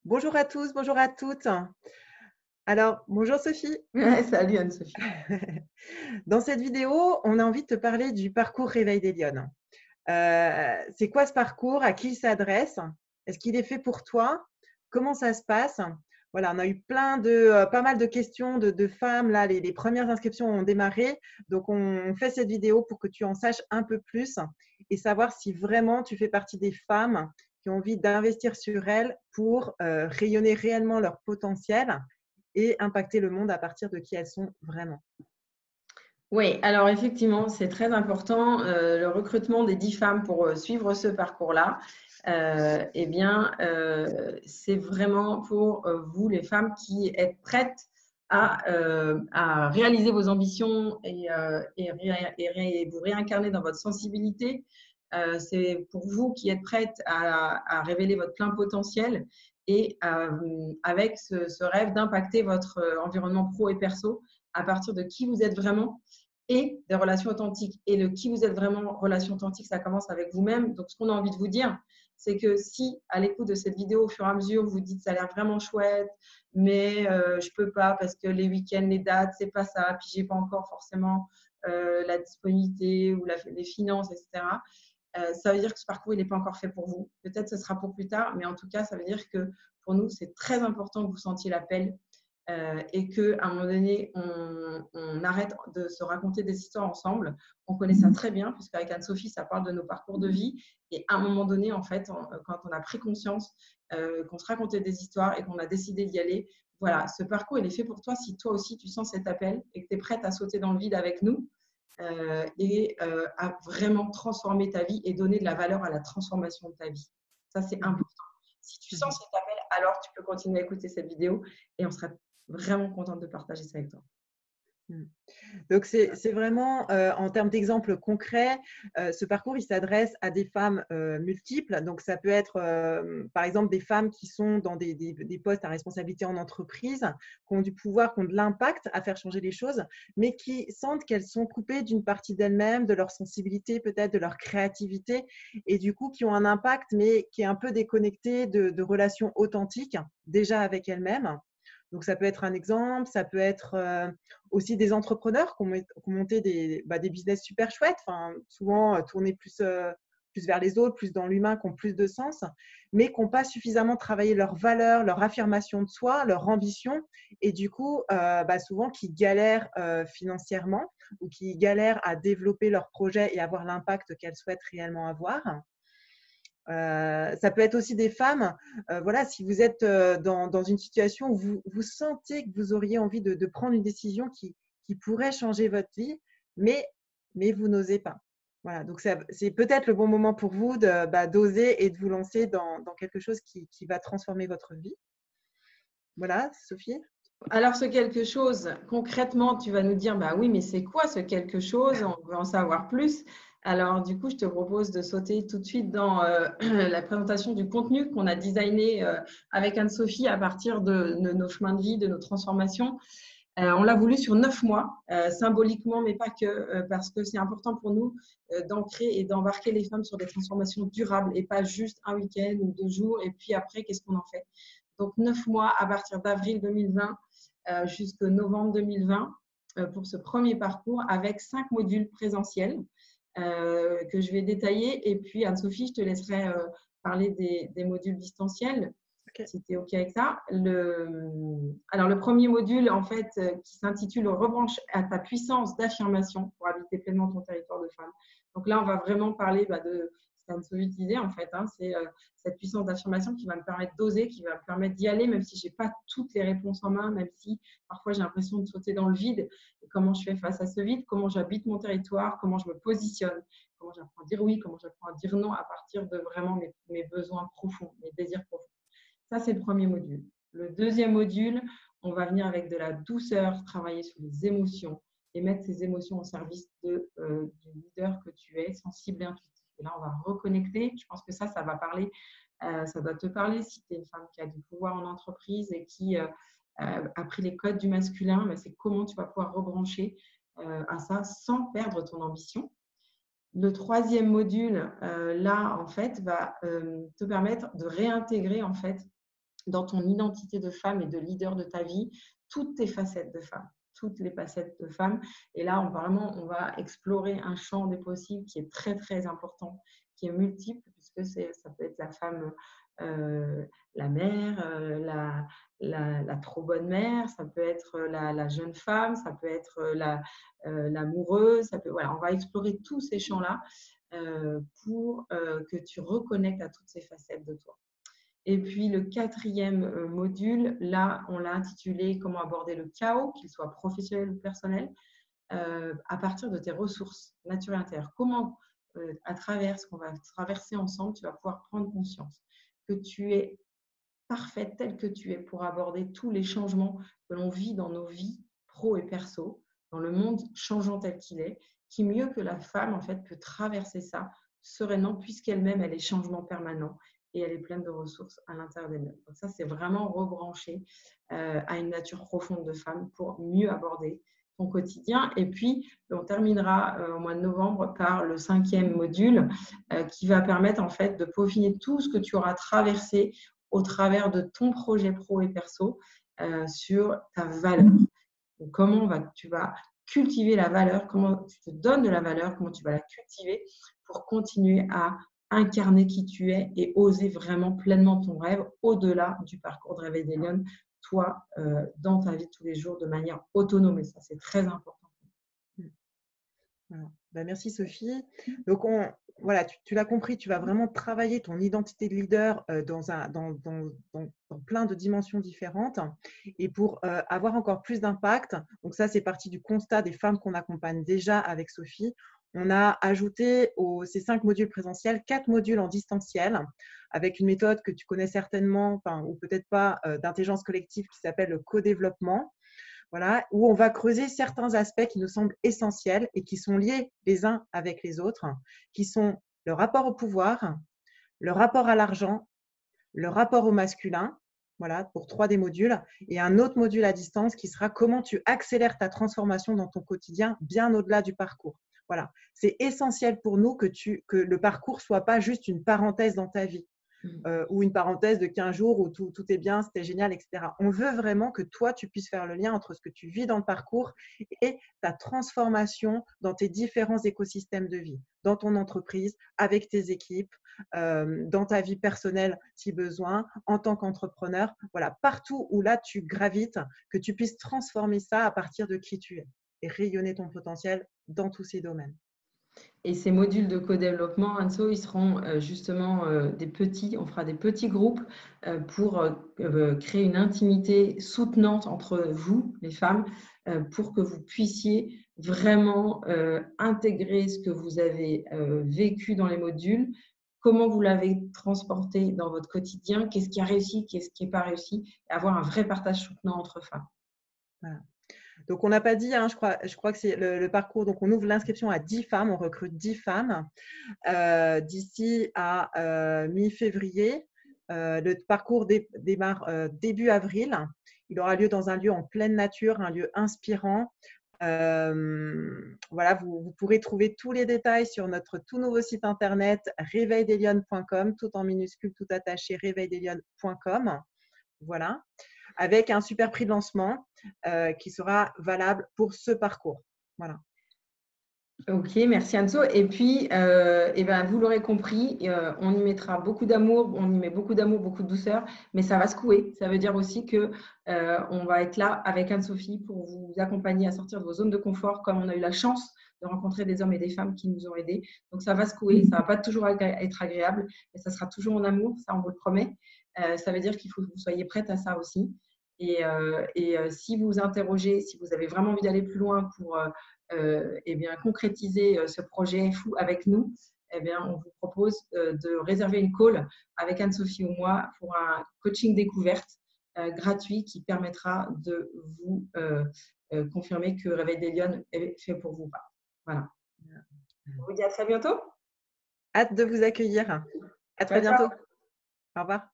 Bonjour à tous, bonjour à toutes. Alors, bonjour Sophie. Ouais, salut Anne-Sophie. Dans cette vidéo, on a envie de te parler du parcours Réveil des Lyonnes. C'est quoi ce parcours? À qui il s'adresse? Est-ce qu'il est fait pour toi? Comment ça se passe? Voilà, on a eu pas mal de questions de femmes. Là, les premières inscriptions ont démarré. Donc, on fait cette vidéo pour que tu en saches un peu plus et savoir si vraiment tu fais partie des femmes qui ont envie d'investir sur elles pour rayonner réellement leur potentiel et impacter le monde à partir de qui elles sont vraiment. Oui, alors effectivement, c'est très important, le recrutement des 10 femmes pour suivre ce parcours-là. Eh bien, c'est vraiment pour vous, les femmes, qui êtes prêtes à réaliser vos ambitions et vous réincarner dans votre sensibilité. C'est pour vous qui êtes prêtes à révéler votre plein potentiel et avec ce rêve d'impacter votre environnement pro et perso à partir de qui vous êtes vraiment et des relations authentiques. Et le qui vous êtes vraiment, relation authentique, ça commence avec vous-même. Donc, ce qu'on a envie de vous dire, c'est que si, à l'écoute de cette vidéo, au fur et à mesure, vous dites ça a l'air vraiment chouette, mais je peux pas parce que les week-ends, les dates, c'est pas ça, puis j'ai pas encore forcément la disponibilité ou les finances, etc. Ça veut dire que ce parcours, il n'est pas encore fait pour vous. Peut-être ce sera pour plus tard, mais en tout cas, ça veut dire que pour nous, c'est très important que vous sentiez l'appel et qu'à un moment donné, on arrête de se raconter des histoires ensemble. On connaît ça très bien, puisqu'avec Anne-Sophie, ça parle de nos parcours de vie. Et à un moment donné, en fait, quand on a pris conscience qu'on se racontait des histoires et qu'on a décidé d'y aller, voilà, ce parcours, il est fait pour toi si toi aussi, tu sens cet appel et que tu es prête à sauter dans le vide avec nous à vraiment transformer ta vie et donner de la valeur à la transformation de ta vie. Ça, c'est important. Si tu sens cet appel, alors tu peux continuer à écouter cette vidéo et on sera vraiment contente de partager ça avec toi. Mm. Donc, c'est vraiment, en termes d'exemples concrets, ce parcours, il s'adresse à des femmes multiples. Donc, ça peut être, par exemple, des femmes qui sont dans des postes à responsabilité en entreprise, qui ont du pouvoir, qui ont de l'impact à faire changer les choses, mais qui sentent qu'elles sont coupées d'une partie d'elles-mêmes, de leur sensibilité, peut-être de leur créativité, et du coup, qui ont un impact, mais qui est un peu déconnecté de relations authentiques, déjà avec elles-mêmes. Donc, ça peut être un exemple, ça peut être aussi des entrepreneurs qui ont monté des business super chouettes, enfin, souvent tournés plus vers les autres, plus dans l'humain, qui ont plus de sens, mais qui n'ont pas suffisamment travaillé leurs valeurs, leur affirmation de soi, leur ambition, et du coup, souvent qui galèrent financièrement ou qui galèrent à développer leur projet et avoir l'impact qu'elles souhaitent réellement avoir. Ça peut être aussi des femmes, voilà, si vous êtes dans une situation où vous sentez que vous auriez envie de prendre une décision qui pourrait changer votre vie, mais, mais vous n'osez pas. Voilà, donc c'est peut-être le bon moment pour vous d'oser et de vous lancer dans quelque chose qui va transformer votre vie. Voilà, Sophie. Alors, ce quelque chose, concrètement, tu vas nous dire, bah oui, mais c'est quoi ce quelque chose? On veut en savoir plus. Alors, du coup, je te propose de sauter tout de suite dans la présentation du contenu qu'on a designé avec Anne-Sophie à partir de nos chemins de vie, de nos transformations. On l'a voulu sur 9 mois, symboliquement, mais pas que, parce que c'est important pour nous d'ancrer et d'embarquer les femmes sur des transformations durables et pas juste un week-end ou 2 jours, et puis après, qu'est-ce qu'on en fait? Donc, 9 mois à partir d'avril 2020 jusqu'au novembre 2020 pour ce premier parcours avec 5 modules présentiels que je vais détailler. Et puis, Anne-Sophie, je te laisserai parler des modules distanciels Ok. si tu es OK avec ça. Alors, le premier module, en fait, qui s'intitule Rebranche à ta puissance d'affirmation pour habiter pleinement ton territoire de femme. Donc là, on va vraiment parler de ce qu'Anne-Sophie disait, en fait. C'est cette puissance d'affirmation qui va me permettre d'oser, qui va me permettre d'y aller, même si je n'ai pas toutes les réponses en main, même si parfois j'ai l'impression de sauter dans le vide. Et comment je fais face à ce vide? Comment j'habite mon territoire? Comment je me positionne? Comment j'apprends à dire oui? Comment j'apprends à dire non à partir de vraiment mes besoins profonds, mes désirs profonds? Ça, c'est le premier module. Le deuxième module, on va venir avec de la douceur, travailler sur les émotions et mettre ces émotions au service du leader que tu es, sensible et intuitif. Et là, on va reconnecter. Je pense que ça va parler, ça doit te parler si tu es une femme qui a du pouvoir en entreprise et qui a pris les codes du masculin. Mais c'est comment tu vas pouvoir rebrancher à ça sans perdre ton ambition. Le troisième module, là, en fait, va te permettre de réintégrer, en fait, dans ton identité de femme et de leader de ta vie, toutes tes facettes de femme, toutes les facettes de femme. Et là, on va explorer un champ des possibles qui est très, très important, qui est multiple, puisque ça peut être la femme, la mère, la trop bonne mère, ça peut être la jeune femme, ça peut être l'amoureuse, voilà, on va explorer tous ces champs-là pour que tu reconnectes à toutes ces facettes de toi. Et puis le quatrième module, là, on l'a intitulé « Comment aborder le chaos, qu'il soit professionnel ou personnel, à partir de tes ressources naturelles intérieures ». Comment, à travers ce qu'on va traverser ensemble, tu vas pouvoir prendre conscience que tu es parfaite telle que tu es pour aborder tous les changements que l'on vit dans nos vies pro et perso, dans le monde changeant tel qu'il est, qui mieux que la femme, en fait, peut traverser ça sereinement, puisqu'elle-même, elle est changement permanent et elle est pleine de ressources à l'intérieur d'elle-même. Donc ça, c'est vraiment rebrancher à une nature profonde de femme pour mieux aborder ton quotidien. Et puis, on terminera au mois de novembre par le 5e module qui va permettre en fait de peaufiner tout ce que tu auras traversé au travers de ton projet pro et perso sur ta valeur. Donc, comment tu vas cultiver la valeur, comment tu te donnes de la valeur, comment tu vas la cultiver pour continuer à incarner qui tu es et oser vraiment pleinement ton rêve au-delà du parcours de Réveil des Lionnes, toi, dans ta vie de tous les jours de manière autonome. Et ça, c'est très important. Voilà. Ben, merci Sophie. Donc, voilà, tu l'as compris, tu vas vraiment travailler ton identité de leader dans plein de dimensions différentes. Et pour avoir encore plus d'impact, donc ça, c'est parti du constat des femmes qu'on accompagne déjà avec Sophie. On a ajouté ces 5 modules présentiels, 4 modules en distanciel, avec une méthode que tu connais certainement, ou peut-être pas, d'intelligence collective qui s'appelle le co-développement. Voilà, où on va creuser certains aspects qui nous semblent essentiels et qui sont liés les uns avec les autres, qui sont le rapport au pouvoir, le rapport à l'argent, le rapport au masculin, voilà, pour 3 des modules, et un autre module à distance qui sera comment tu accélères ta transformation dans ton quotidien bien au-delà du parcours. Voilà, c'est essentiel pour nous que le parcours ne soit pas juste une parenthèse dans ta vie. Ou une parenthèse de 15 jours où tout est bien, c'était génial, etc. On veut vraiment que toi, tu puisses faire le lien entre ce que tu vis dans le parcours et ta transformation dans tes différents écosystèmes de vie, dans ton entreprise, avec tes équipes, dans ta vie personnelle si besoin, en tant qu'entrepreneur. Voilà, partout où là, tu gravites, que tu puisses transformer ça à partir de qui tu es et rayonner ton potentiel dans tous ces domaines. Et ces modules de co-développement, Anso, ils seront justement on fera des petits groupes pour créer une intimité soutenante entre vous, les femmes, pour que vous puissiez vraiment intégrer ce que vous avez vécu dans les modules, comment vous l'avez transporté dans votre quotidien, qu'est-ce qui a réussi, qu'est-ce qui n'est pas réussi, et avoir un vrai partage soutenant entre femmes. Voilà. Donc, on n'a pas dit, je crois que c'est le parcours. Donc, on ouvre l'inscription à 10 femmes, on recrute 10 femmes d'ici à mi-février. Le parcours démarre début avril. Il aura lieu dans un lieu en pleine nature, un lieu inspirant. Voilà, vous pourrez trouver tous les détails sur notre tout nouveau site internet réveildeslions.com, tout en minuscule, tout attaché, réveildeslions.com. Voilà, avec un super prix de lancement qui sera valable pour ce parcours. Voilà. Ok, merci Anso. Et puis, vous l'aurez compris, on y mettra beaucoup d'amour, on y met beaucoup d'amour, beaucoup de douceur, mais ça va secouer. Ça veut dire aussi que on va être là avec Anne-Sophie pour vous accompagner à sortir de vos zones de confort, comme on a eu la chance de rencontrer des hommes et des femmes qui nous ont aidés. Donc, ça va secouer, ça ne va pas toujours être agréable, mais ça sera toujours en amour, ça on vous le promet. Ça veut dire qu'il faut que vous soyez prête à ça aussi. Et si vous vous interrogez, si vous avez vraiment envie d'aller plus loin pour concrétiser ce projet fou avec nous, on vous propose de réserver une call avec Anne-Sophie ou moi pour un coaching découverte gratuit qui permettra de vous confirmer que Réveil des Lionnes est fait pour vous. Voilà. On vous dit à très bientôt. Hâte de vous accueillir. À très bientôt. Au revoir.